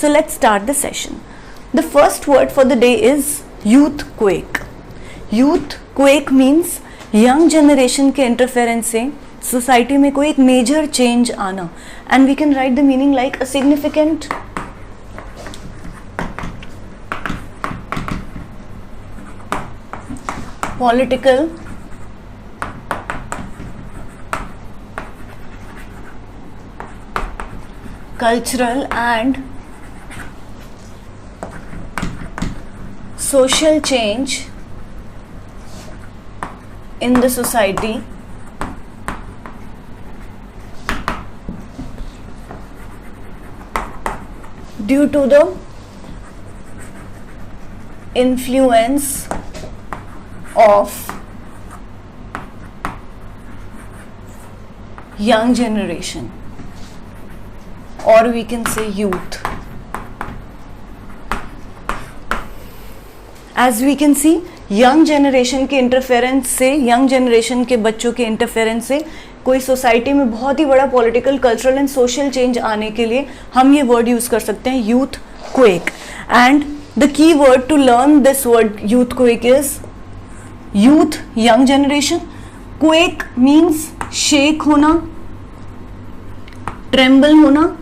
So let's start the session. The first word for the day is youthquake. Youthquake means young generation के interference से society में कोई एक major change आना, and we can write the meaning like a significant political, cultural and social change in the society due to the influence of young generation, or we can say youth. As we can see, young generation के interference से, young generation के बच्चों के interference से कोई society में बहुत ही बड़ा political, cultural and social change आने के लिए हम ये वर्ड यूज कर सकते हैं youthquake. And the keyword to learn this word youth quake is youth, young generation. Quake means shake होना, ट्रेम्बल होना.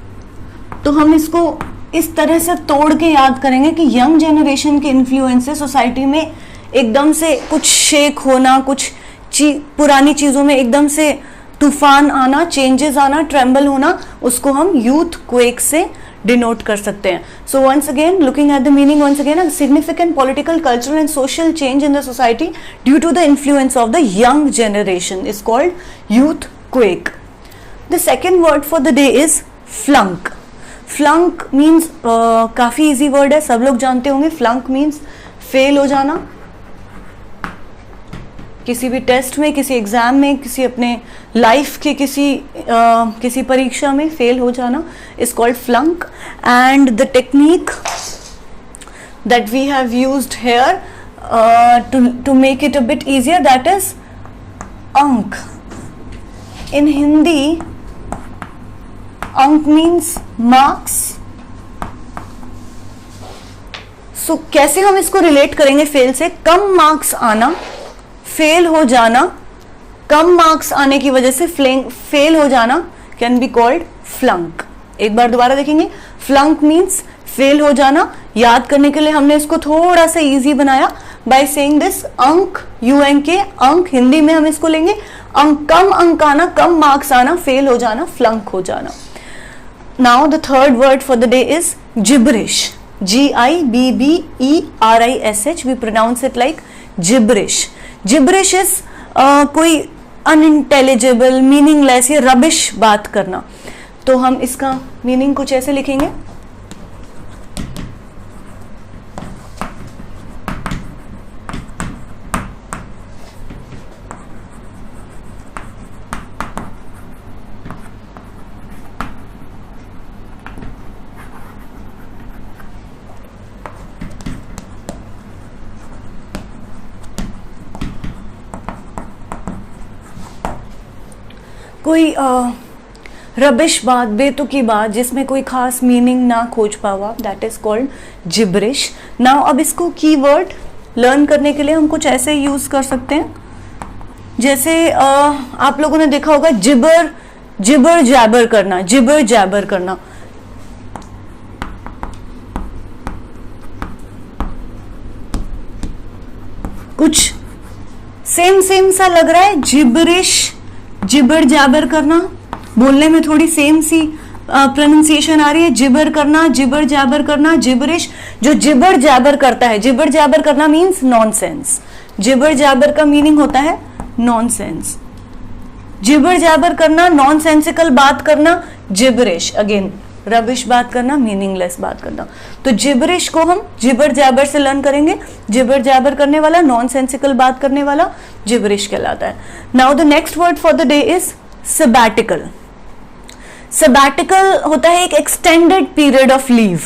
तो हम इसको इस तरह से तोड़ के याद करेंगे कि यंग जनरेशन के इन्फ्लुएंस से सोसाइटी में एकदम से कुछ शेक होना, कुछ पुरानी चीज़ों में एकदम से तूफान आना, चेंजेस आना, ट्रेम्बल होना, उसको हम यूथ क्वेक से डिनोट कर सकते हैं. So once again, looking at the meaning once again, significant political, cultural and social change in the society due to the influence of the young generation is called youth quake. The second word for the day is flunk. Flunk means काफ़ी easy word है, सब लोग जानते होंगे. फ्लंक means fail हो जाना किसी भी टेस्ट में, किसी एग्जाम में, किसी अपने लाइफ के किसी परीक्षा में फेल हो जाना is called flunk. And the technique that we have used here to make it a bit easier, that is अंक. इन हिंदी अंक मीन्स मार्क्स. सो कैसे हम इसको रिलेट करेंगे फेल से? कम मार्क्स आना, फेल हो जाना, कम मार्क्स आने की वजह से फेल हो जाना कैन बी कॉल्ड फ्लंक. एक बार दोबारा देखेंगे. फ्लंक मीन्स फेल हो जाना. याद करने के लिए हमने इसको थोड़ा सा इजी बनाया बाय सेइंग दिस अंक, UNK, अंक. हिंदी में हम इसको लेंगे अंक, कम अंक आना, कम मार्क्स आना, फेल हो जाना, फ्लंक हो जाना. Now the third word for the day is gibberish. GIBBERISH. We pronounce it like gibberish. Gibberish is कोई अनइंटेलिजिबल, मीनिंगलेस या रबिश बात करना. तो हम इसका मीनिंग कुछ ऐसे लिखेंगे. कोई रबिश बात, बेतुकी बात जिसमें कोई खास मीनिंग ना खोज पावा, that is called gibberish. Now अब इसको कीवर्ड लर्न करने के लिए हम कुछ ऐसे यूज कर सकते हैं, जैसे आप लोगों ने देखा होगा जिबर जैबर करना, जिबर जैबर करना. कुछ सेम सा लग रहा है. जिब्रिश, जिबर जैबर करना, बोलने में थोड़ी सेम सी प्रोनाउंसिएशन आ रही है. जिबर करना, जिबर जैबर करना, जिबरिश. जो जिबर जैबर करता है, जिबर जैबर करना मीन्स नॉनसेंस. जिबर जैबर का मीनिंग होता है नॉनसेंस. जिबर जैबर करना, नॉनसेंसिकल बात करना, जिबरिश. अगेन रबिश बात करना, मीनिंगलेस बात करना. तो जिबरिश को हम जिबर जैबर से लर्न करेंगे. जिबर जैबर करने वाला, नॉनसेंसिकल बात करने वाला जिबरिश कहलाता है. Now the next word for the day is sabbatical. Sabbatical होता है एक एक्सटेंडेड पीरियड ऑफ लीव,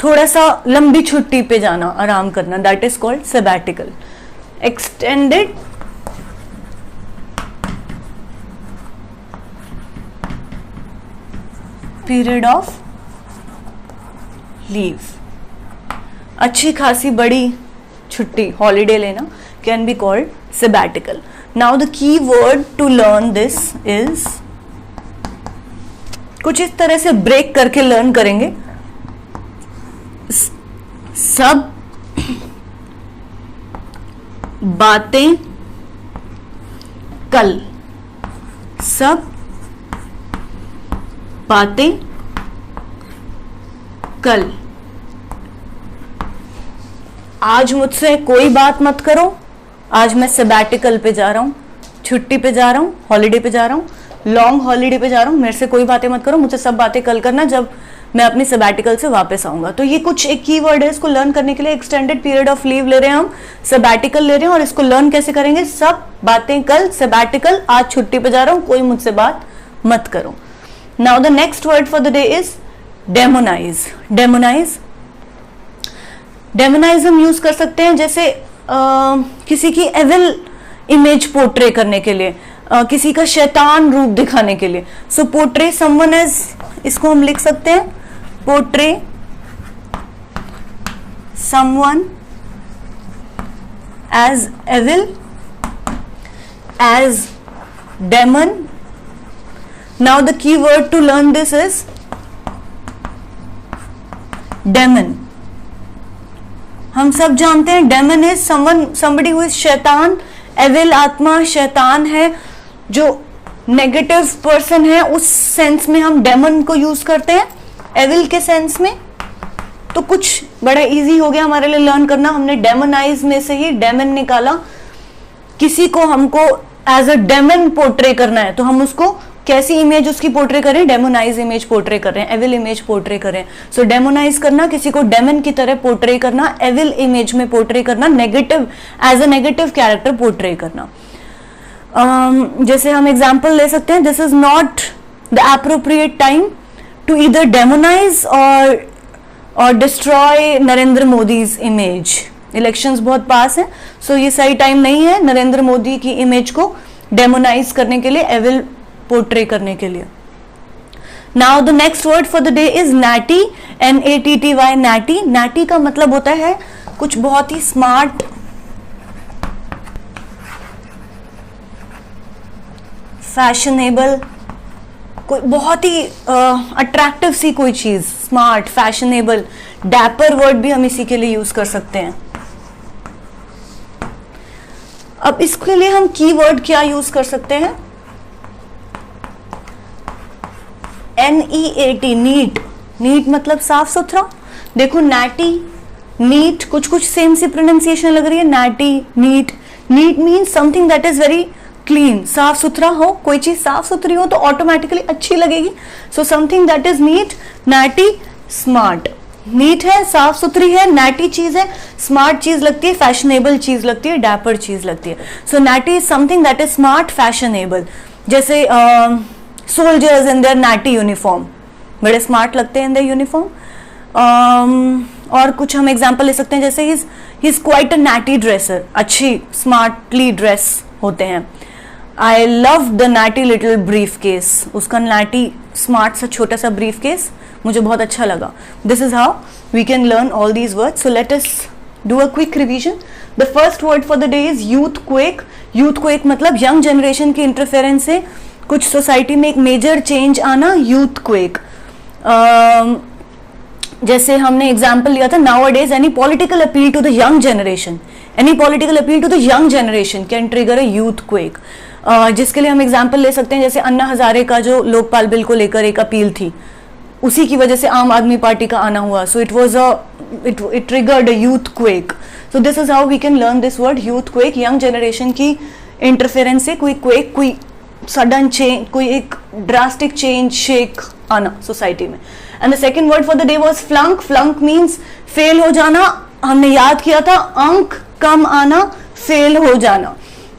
थोड़ा सा लंबी छुट्टी पे जाना, आराम करना, that is called sabbatical. Extended period of leave, अच्छी खासी बड़ी छुट्टी, हॉलीडे लेना can be called sabbatical. Now the key word to learn this is, कुछ इस तरह से ब्रेक करके लर्न करेंगे. सब बातें कल, सब बातें कल. आज मुझसे कोई बात मत करो, आज मैं सबैटिकल पे जा रहा हूँ, छुट्टी पे जा रहा हूँ, हॉलीडे पे जा रहा हूँ, लॉन्ग हॉलीडे पे जा रहा हूँ, मेरे से कोई बातें मत करो, मुझसे सब बातें कल करना जब मैं अपनी सबैटिकल से वापस आऊंगा. तो ये कुछ एक कीवर्ड है, इसको लर्न करने के लिए एक्सटेंडेड पीरियड ऑफ लीव ले रहे हैं हम, सबैटिकल ले रहे हैं. और इसको लर्न कैसे करेंगे? सब बातें कल, सबैटिकल, आज छुट्टी पे जा रहा हूँ, कोई मुझसे बात मत करो. Now the next word for the day is demonise. Demonise, demonise हम यूज कर सकते हैं जैसे किसी की एविल इमेज पोर्ट्रे करने के लिए, किसी का शैतान रूप दिखाने के लिए. सो पोर्ट्रे समवन एज, इसको हम लिख सकते हैं portray someone as evil, as demon. Now the keyword to learn this is demon. हम सब जानते हैं demon is someone, somebody who is शैतान. एविल आत्मा, शैतान है, जो नेगेटिव पर्सन है, उस सेंस में हम डेमन को यूज करते हैं, एविल के सेंस में. तो कुछ बड़ा इजी हो गया हमारे लिए लर्न करना. हमने डेमोनाइज में से ही डेमन निकाला. किसी को हमको एज अ डेमन पोर्ट्रे करना है, तो हम उसको कैसी इमेज उसकी पोर्ट्रे करें? डेमोनाइज इमेज पोर्ट्रे कर रहे हैं, एविल इमेज पोर्ट्रे करें. सो डेमोनाइज करना, किसी को डेमन की तरह पोर्ट्रे करना, एविल इमेज में पोर्ट्रे करना, negative, as a negative character portray करना. जैसे हम एग्जाम्पल ले सकते हैं, this is not the appropriate time to either demonise और destroy Narendra Modi's image. Elections बहुत पास हैं, सो ये सही टाइम नहीं है नरेंद्र मोदी की इमेज को डेमोनाइज करने के लिए, एविल पोर्ट्रे करने के लिए. Now the next word for the day is natty. NATTY, natty. Natty का मतलब होता है कुछ बहुत ही स्मार्ट, फैशनेबल, कोई बहुत ही अट्रैक्टिव सी कोई चीज, स्मार्ट, फैशनेबल. डैपर वर्ड भी हम इसी के लिए यूज कर सकते हैं. अब इसके लिए हम की वर्ड क्या यूज कर सकते हैं? NEAT, NEET. नीट मतलब साफ सुथरा. देखो नैटी, नीट, कुछ कुछ सेम सी प्रोनाउंसिएशन लग रही है. Natty, neat. Neat means something that is very clean, साफ सुथरा हो. कोई चीज साफ सुथरी हो तो ऑटोमेटिकली अच्छी लगेगी. So something that is neat, natty, smart. Neat है, साफ सुथरी है, नैटी चीज है, स्मार्ट चीज लगती है, फैशनेबल चीज लगती है, डैपर चीज लगती है. So natty is something that is smart, fashionable. जैसे soldiers in their natty uniform, बड़े स्मार्ट लगते हैं इन देयर यूनिफॉर्म. और कुछ हम एग्जांपल ले सकते हैं, जैसे he is quite a natty dresser, अच्छी स्मार्टली ड्रेस होते हैं. I love the natty little briefcase, उसका नैटी स्मार्ट सा छोटा सा ब्रीफ केस मुझे बहुत अच्छा लगा. This is how we can learn all these words. So let us do a quick revision. The first word for the day is youthquake. Youthquake मतलब young generation की interference से कुछ society में एक major change आना, youthquake. जैसे हमने example लिया था, nowadays any political appeal to the young generation, any political appeal to the young generation can trigger a youth quake. जिसके लिए हम एग्जाम्पल ले सकते हैं, जैसे अन्ना हजारे का जो लोकपाल बिल को लेकर एक अपील थी, उसी की वजह से आम आदमी पार्टी का आना हुआ. So it was it triggered a youth quake. So this is how we can learn this word youth quake. Young generation की इंटरफेरेंस से कोई क्वेक, कोई सडन चेंज, कोई एक ड्रास्टिक चेंज, शेक आना सोसाइटी में. And the second word for the day was flunk. Flunk means fail हो जाना. हमने याद किया था अंक कम आना, फेल हो जाना.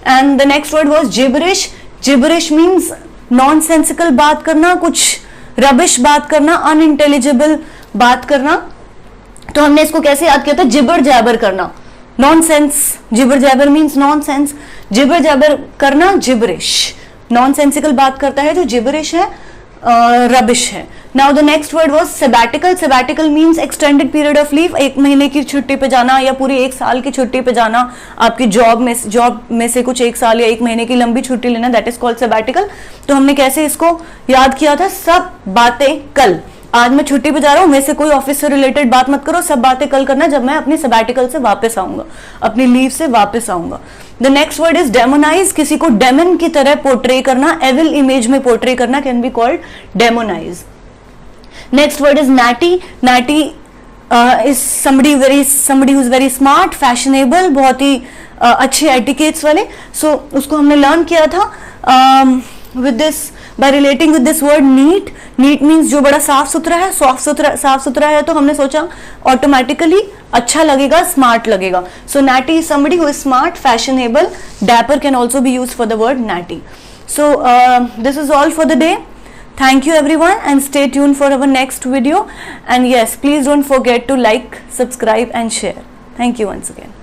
And the next word was जिबरिश. जिबरिश means nonsensical बात करना, कुछ रबिश बात करना, अनइंटेलिजिबल बात करना. तो हमने इसको कैसे याद किया था? जिबर जैबर करना, nonsense. Jibber jabber means nonsense. Jibber jabber करना जिबरिश. नॉनसेंसिकल बात करता है जो जिबरिश है, रबिश है. Now the next word was sabbatical. Sabbatical means extended period of leave, 1 महीने की छुट्टी पे जाना या पूरी 1 साल की छुट्टी पे जाना, आपकी जॉब में से कुछ 1 साल या 1 महीने की लंबी छुट्टी लेना, दैट इज कॉल्ड sabbatical. तो हमने कैसे इसको याद किया था, सब बातें कल, आज मैं छुट्टी पे जा रहा हूँ, मेरे से कोई ऑफिस से रिलेटेड बात मत करो, सब बातें कल करना जब मैं अपनी sabbatical से वापस आऊंगा, अपनी लीव से वापस आऊंगा. The next word is demonise. किसी को डेमन की तरह पोर्ट्रे करना, एविल इमेज में पोर्ट्रे करना can be called demonise. Next word is natty. Natty is somebody who's very smart, fashionable, बहुत ही अच्छे एटिकेट्स वाले. So उसको हमने लर्न किया था with this by relating with this word neat. Neat means जो बड़ा साफ सुथरा है, साफ सुथरा है, तो हमने सोचा ऑटोमेटिकली अच्छा लगेगा, स्मार्ट लगेगा. So natty is somebody who is smart, fashionable. Dapper can also be used for the word natty. So this is all for the day. Thank you everyone and stay tuned for our next video, and yes, please don't forget to like, subscribe and share. Thank you once again.